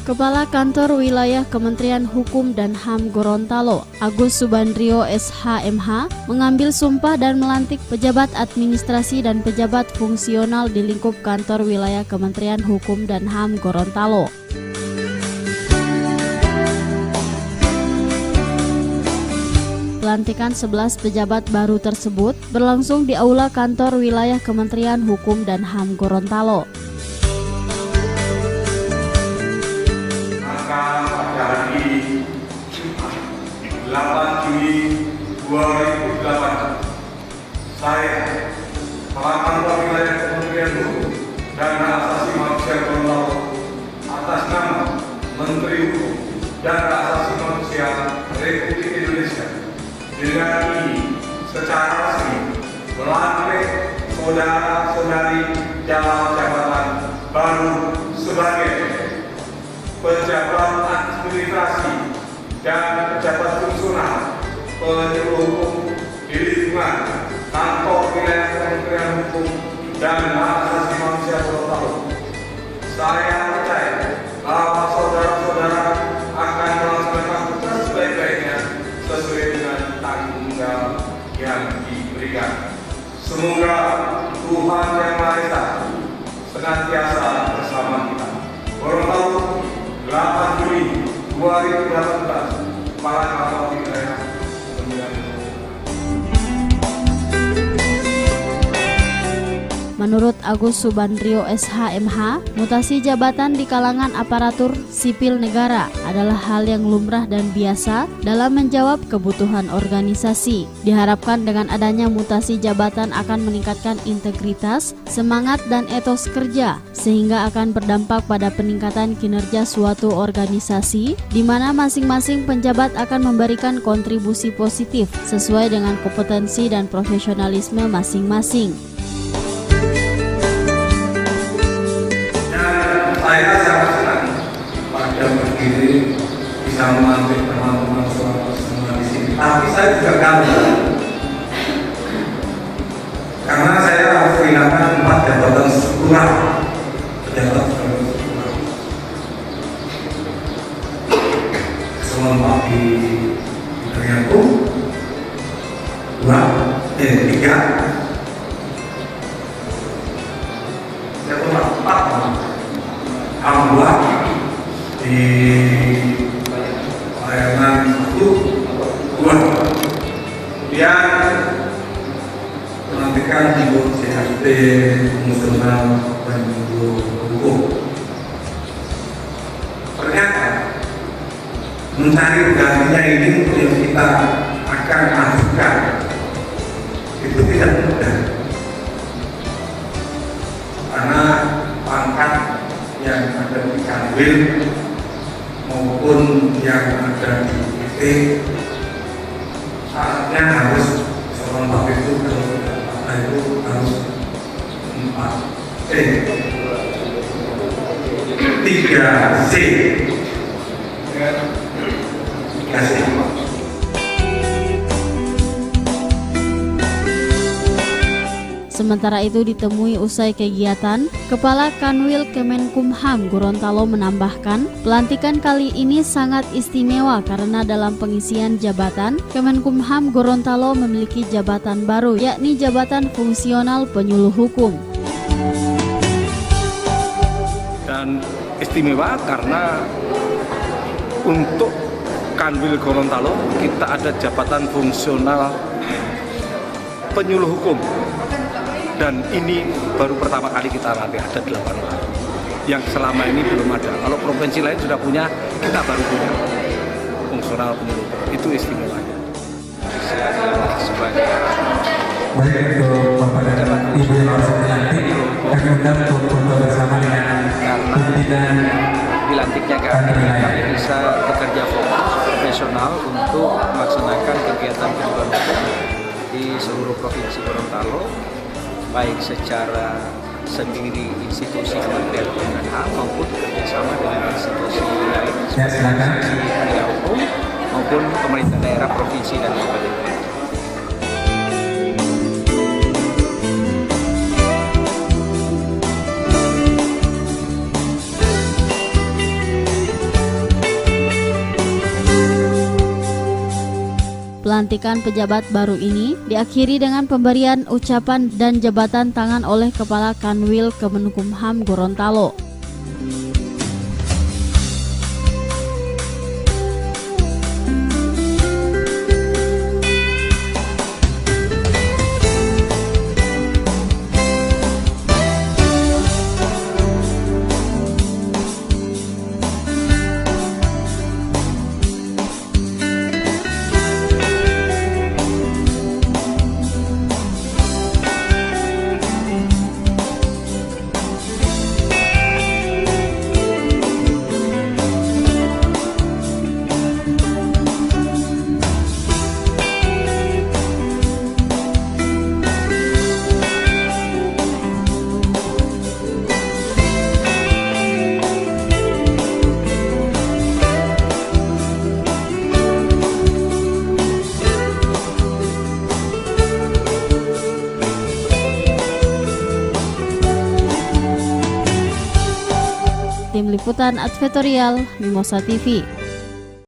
Kepala Kantor Wilayah Kementerian Hukum dan HAM Gorontalo, Agus Subandrio SH.MH, mengambil sumpah dan melantik pejabat administrasi dan pejabat fungsional di lingkup Kantor Wilayah Kementerian Hukum dan HAM Gorontalo. Pelantikan 11 pejabat baru tersebut berlangsung di Aula Kantor Wilayah Kementerian Hukum dan HAM Gorontalo. Pada hari 8 Juni 2008, saya, Kepala Kantor Wilayah Kementerian Hukum dan Hak Asasi Manusia Gorontalo, atas nama Menteri Hukum dan Hak Asasi Manusia Republik Indonesia, dengan ini secara resmi melantik saudara-saudari dalam jabatan baru sebagai pejabat administrasi dan pejabat fungsional penyuluh hukum di lingkungan Kantor Wilayah Kementerian Hukum dan Hak Asasi Manusia Gorontalo. Saya percaya bahwa saudara-saudara akan melaksanakan tugas sebaik-baiknya sesuai dengan tanggung jawab yang diberikan. Semoga Tuhan Yang Maha Esa senantiasa bersama kita. Gorontalo, 8 Juni 2018, Kepala Kantor Wilayah Kementerian Hukum. Menurut Agus Subandrio SH.MH, mutasi jabatan di kalangan aparatur sipil negara adalah hal yang lumrah dan biasa dalam menjawab kebutuhan organisasi. Diharapkan dengan adanya mutasi jabatan akan meningkatkan integritas, semangat dan etos kerja, sehingga akan berdampak pada peningkatan kinerja suatu organisasi, di mana masing-masing penjabat akan memberikan kontribusi positif sesuai dengan kompetensi dan profesionalisme masing-masing. Saya sangat senang pada begini bisa memantik teman-teman semua di sini. Tapi saya juga kangen karena saya harus kehilangan 4 jabatan struktural, pejabat struktural. Selama di Kementerian Hukum 3. Saya pernah 4. Alhamdulillah di layanan 1, 2. Kemudian pelantikan di CHT fungsional dan hukum. Ternyata mencari penggantinya ini untuk yang kita akan ajukan itu tidak mudah, karena pangkat yang ada di Kanwil maupun yang ada di PT saatnya harus seorang wakil itu kalau tidak apa itu harus 3C. Sementara itu ditemui usai kegiatan, Kepala Kanwil Kemenkumham Gorontalo menambahkan, pelantikan kali ini sangat istimewa karena dalam pengisian jabatan, Kemenkumham Gorontalo memiliki jabatan baru, yakni jabatan fungsional penyuluh hukum. Dan istimewa karena untuk Kanwil Gorontalo kita ada jabatan fungsional penyuluh hukum. Dan ini baru pertama kali kita nanti ada 8 orang yang selama ini belum ada. Kalau provinsi lain sudah punya, kita baru punya fungsional penyuluh. Itu istimewanya. Sebagai baik untuk Bapak dan Ibu yang harus dilantik, kami undang untuk bersama dengan pimpinan dilantiknya kami bisa bekerja fokus profesional untuk melaksanakan kegiatan penyuluhan hukum di seluruh provinsi Gorontalo, baik secara sendiri institusi Kementerian Hukum dan HAM maupun bekerjasama dengan institusi lain seperti institusi penegak hukum maupun pemerintah daerah, provinsi dan kabupaten. pelantikan pejabat baru ini diakhiri dengan pemberian ucapan dan jabatan tangan oleh Kepala Kanwil Kemenkumham Gorontalo. Tim Liputan Advertorial Mimosa TV.